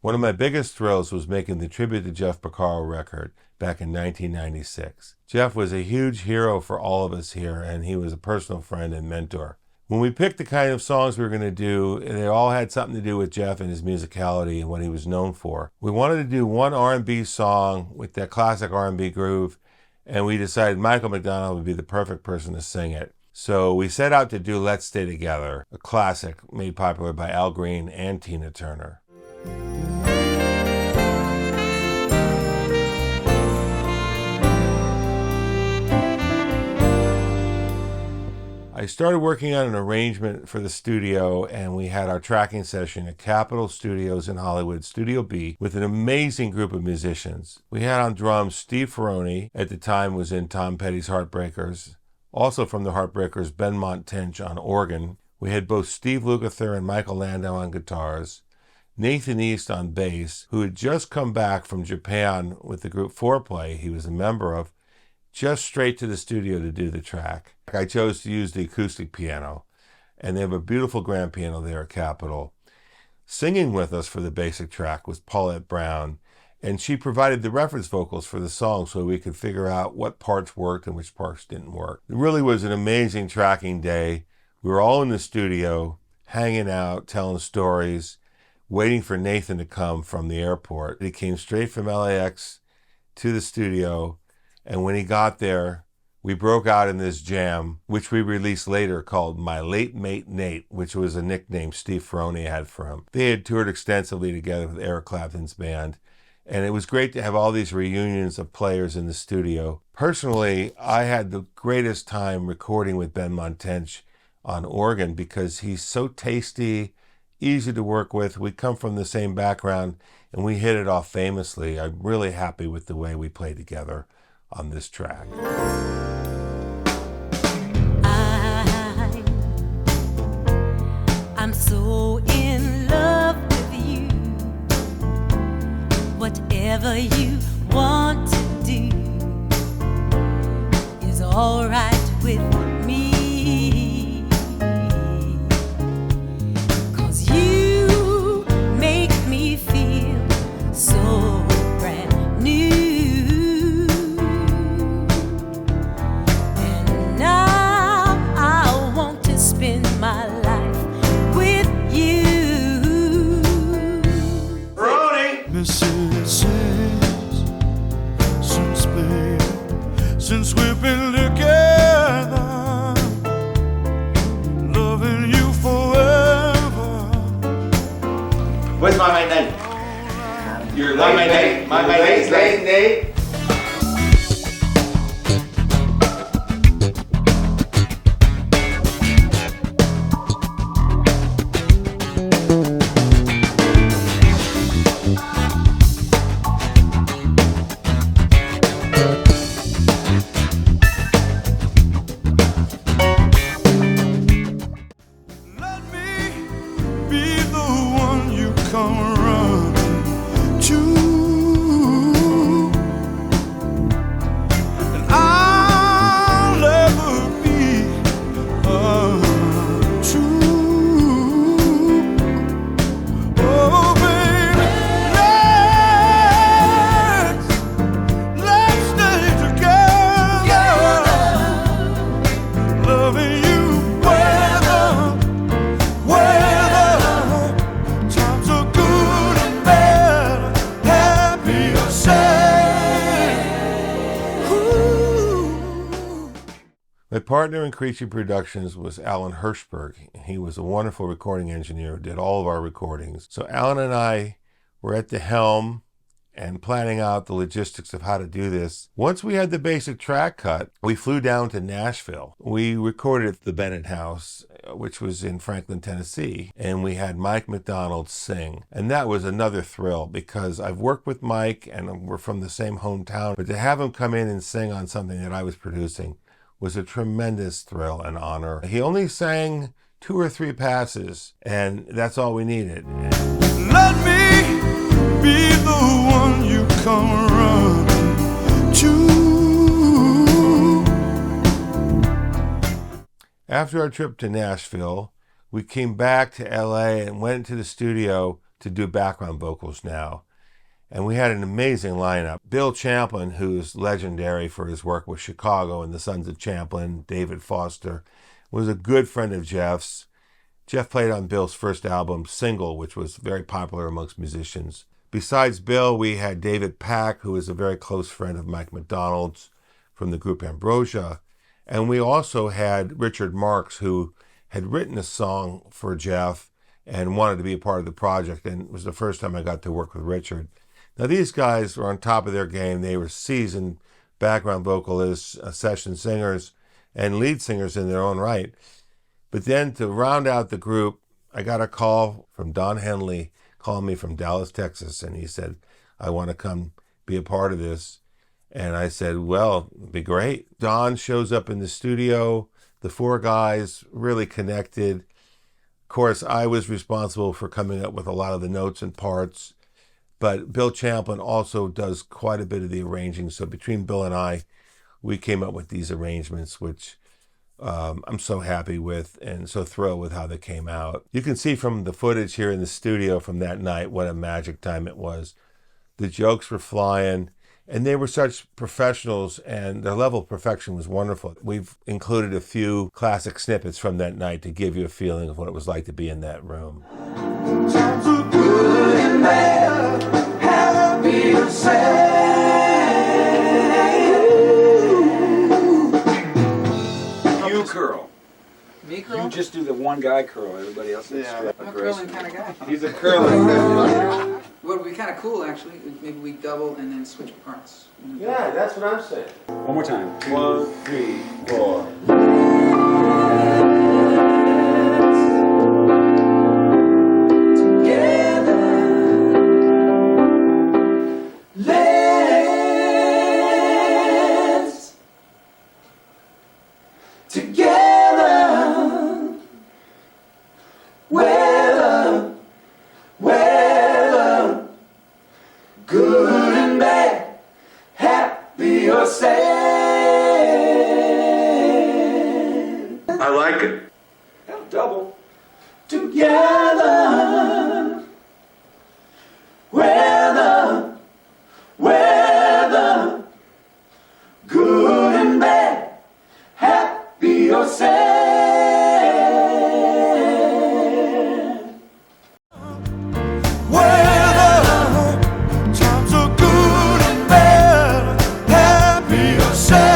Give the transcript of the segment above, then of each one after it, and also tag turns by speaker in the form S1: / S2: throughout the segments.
S1: One of my biggest thrills was making the tribute to Jeff Porcaro record back in 1996. Jeff was a huge hero for all of us here, and he was a personal friend and mentor. When we picked the kind of songs we were going to do, they all had something to do with Jeff and his musicality and what he was known for. We wanted to do one R&B song with that classic R&B groove, and we decided Michael McDonald would be the perfect person to sing it. So we set out to do Let's Stay Together, a classic made popular by Al Green and Tina Turner. I started working on an arrangement for the studio, and we had our tracking session at Capitol Studios in Hollywood, Studio B, with an amazing group of musicians. We had on drums Steve Ferrone, at the time was in Tom Petty's Heartbreakers. Also from the Heartbreakers, Benmont Tench on organ. We had both Steve Lukather and Michael Landau on guitars. Nathan East on bass, who had just come back from Japan with the group Foreplay he was a member of, just straight to the studio to do the track. I chose to use the acoustic piano, and they have a beautiful grand piano there at Capitol. Singing with us for the basic track was Paulette Brown, and she provided the reference vocals for the song so we could figure out what parts worked and which parts didn't work. It really was an amazing tracking day. We were all in the studio, hanging out, telling stories, waiting for Nathan to come from the airport. He came straight from LAX to the studio, and when he got there, we broke out in this jam, which we released later called My Late Mate Nate, which was a nickname Steve Ferrone had for him. They had toured extensively together with Eric Clapton's band, and it was great to have all these reunions of players in the studio. Personally, I had the greatest time recording with Benmont Tench on organ because he's so tasty, easy to work with. We come from the same background, and we hit it off famously. I'm really happy with the way we played together on this track.
S2: I'm so in love with you. Whatever you want to do is all right with me. 'Cause you make me feel so brand new. And now I want to spend my life with you.
S3: Brody! Since we've been together, loving you forever.
S4: Where's my main name? Your my main name? My main name?
S1: My partner in Creatchy Productions was Alan Hirschberg. He was a wonderful recording engineer who did all of our recordings. So Alan and I were at the helm and planning out the logistics of how to do this. Once we had the basic track cut, we flew down to Nashville. We recorded at the Bennett House, which was in Franklin, Tennessee, and we had Mike McDonald sing. And that was another thrill because I've worked with Mike and we're from the same hometown, but to have him come in and sing on something that I was producing was a tremendous thrill and honor. He only sang 2 or 3 passes, and that's all we needed.
S3: Let me be the one you come running to.
S1: After our trip to Nashville, we came back to LA and went into the studio to do background vocals now. And we had an amazing lineup. Bill Champlin, who's legendary for his work with Chicago and the Sons of Champlin, David Foster, was a good friend of Jeff's. Jeff played on Bill's first album, Single, which was very popular amongst musicians. Besides Bill, we had David Pack, who is a very close friend of Mike McDonald's from the group Ambrosia. And we also had Richard Marx, who had written a song for Jeff and wanted to be a part of the project. And it was the first time I got to work with Richard. Now, these guys were on top of their game. They were seasoned background vocalists, session singers, and lead singers in their own right. But then to round out the group, I got a call from Don Henley, calling me from Dallas, Texas, and he said, I want to come be a part of this. And I said, well, it'd be great. Don shows up in the studio. The four guys really connected. Of course, I was responsible for coming up with a lot of the notes and parts, but Bill Champlin also does quite a bit of the arranging. So between Bill and I, we came up with these arrangements, which I'm so happy with and so thrilled with how they came out. You can see from the footage here in the studio from that night what a magic time it was. The jokes were flying, and they were such professionals, and their level of perfection was wonderful. We've included a few classic snippets from that night to give you a feeling of what it was like to be in that room.
S3: Times are good and bad, happy and sad.
S5: You curl.
S6: Me curl?
S5: You just do the one guy curl. Everybody else is
S6: I'm a curling kind of guy.
S5: He's a curling guy.
S6: What would be kind of cool, actually, maybe we double and then switch parts.
S1: Yeah, that's what I'm saying.
S5: One more time.
S1: 1, 3, 4.
S5: I like it. Double.
S3: Together, weather, good and bad, happy or sad. Weather, times are good and bad, happy or sad.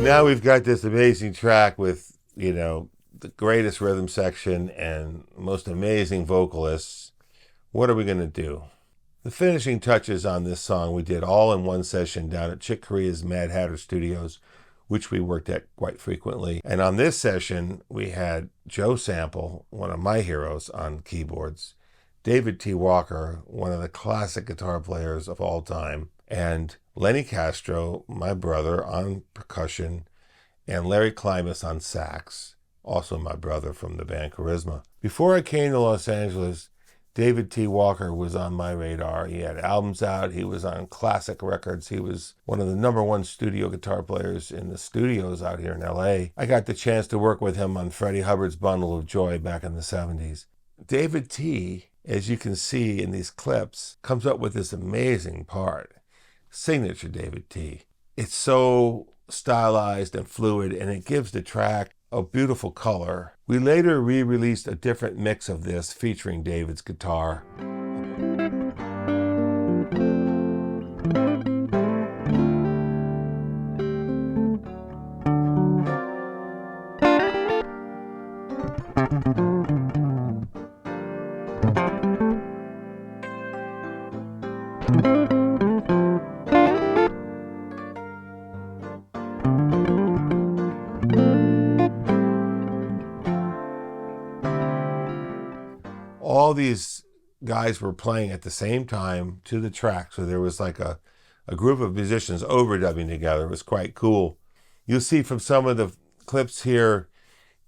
S1: Now we've got this amazing track with, the greatest rhythm section and most amazing vocalists. What are we going to do? The finishing touches on this song we did all in one session down at Chick Corea's Mad Hatter Studios, which we worked at quite frequently. And on this session, we had Joe Sample, one of my heroes, on keyboards, David T. Walker, one of the classic guitar players of all time, and Lenny Castro, my brother, on percussion, and Larry Klimas on sax, also my brother from the band Charisma. Before I came to Los Angeles, David T. Walker was on my radar. He had albums out. He was on classic records. He was one of the #1 studio guitar players in the studios out here in LA. I got the chance to work with him on Freddie Hubbard's Bundle of Joy back in the 70s. David T., as you can see in these clips, comes up with this amazing part. Signature David T. It's so stylized and fluid, and it gives the track a beautiful color. We later re-released a different mix of this featuring David's guitar. All these guys were playing at the same time to the track, so there was like a group of musicians overdubbing together. It was quite cool. You'll see from some of the clips here,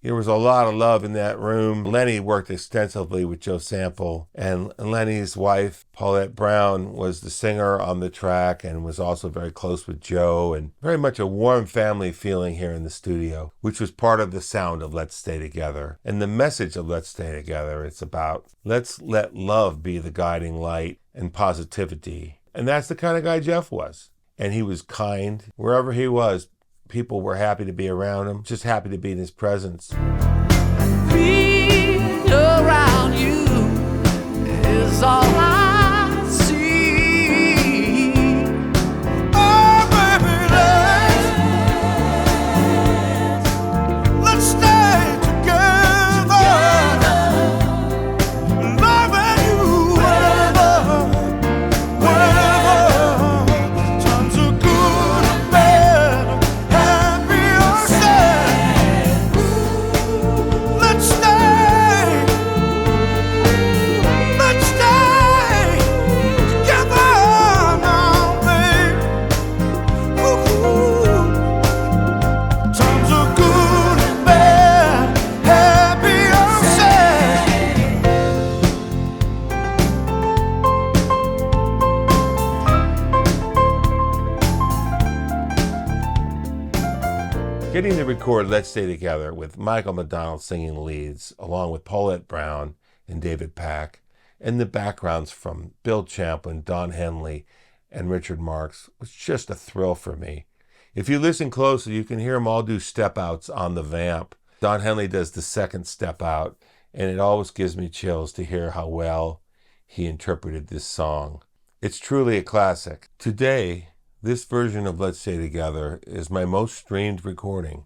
S1: There was a lot of love in that room. Lenny worked extensively with Joe Sample, and Lenny's wife, Paulette Brown, was the singer on the track and was also very close with Joe, and very much a warm family feeling here in the studio, which was part of the sound of Let's Stay Together. And the message of Let's Stay Together, it's about let's let love be the guiding light and positivity. And that's the kind of guy Jeff was. And he was kind. Wherever he was, people were happy to be around him, just happy to be in his presence.
S2: Being around you is all I see. Oh, baby, let's stay together. Loving you wherever. Times are good and bad, happy or sad. Let's stay together now, babe. Ooh. Times are good and bad, happy or sad.
S1: Getting to record Let's Stay Together with Michael McDonald singing leads, along with Paulette Brown and David Pack, and the backgrounds from Bill Champlin, Don Henley, and Richard Marx, was just a thrill for me. If you listen closely, you can hear them all do step-outs on the vamp. Don Henley does the second step-out, and it always gives me chills to hear how well he interpreted this song. It's truly a classic. Today, this version of Let's Stay Together is my most streamed recording,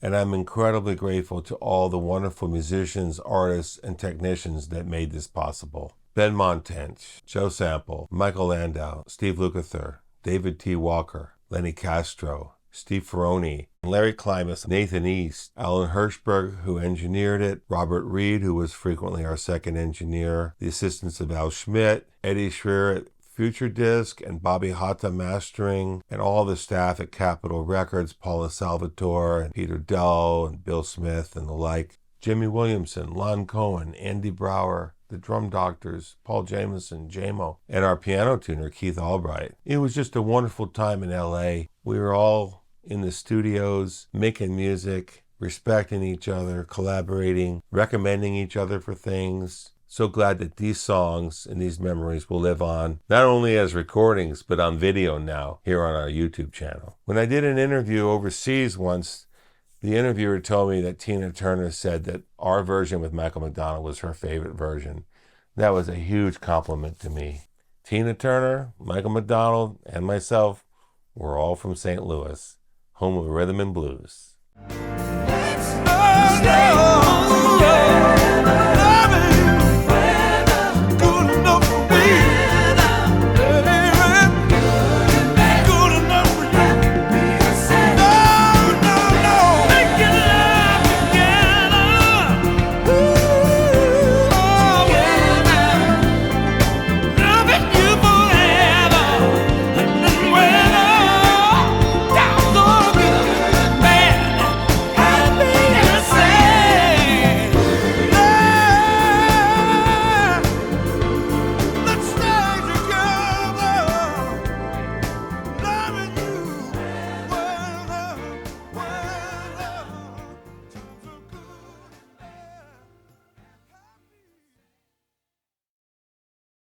S1: and I'm incredibly grateful to all the wonderful musicians, artists, and technicians that made this possible. Benmont, Tench, Joe Sample, Michael Landau, Steve Lukather, David T. Walker, Lenny Castro, Steve Ferrone, Larry Klimas, Nathan East, Alan Hirschberg, who engineered it, Robert Reed, who was frequently our second engineer, the assistants of Al Schmidt, Eddie Schreer at Future Disc, and Bobby Hatta Mastering, and all the staff at Capitol Records, Paula Salvatore, and Peter Dell, and Bill Smith, and the like, Jimmy Williamson, Lon Cohen, Andy Brower, the Drum Doctors, Paul Jameson, JMO, and our piano tuner, Keith Albright. It was just a wonderful time in LA. We were all in the studios, making music, respecting each other, collaborating, recommending each other for things. So glad that these songs and these memories will live on, not only as recordings, but on video now, here on our YouTube channel. When I did an interview overseas once, the interviewer told me that Tina Turner said that our version with Michael McDonald was her favorite version. That was a huge compliment to me. Tina Turner, Michael McDonald, and myself were all from St. Louis, home of rhythm and blues.
S2: Stay together.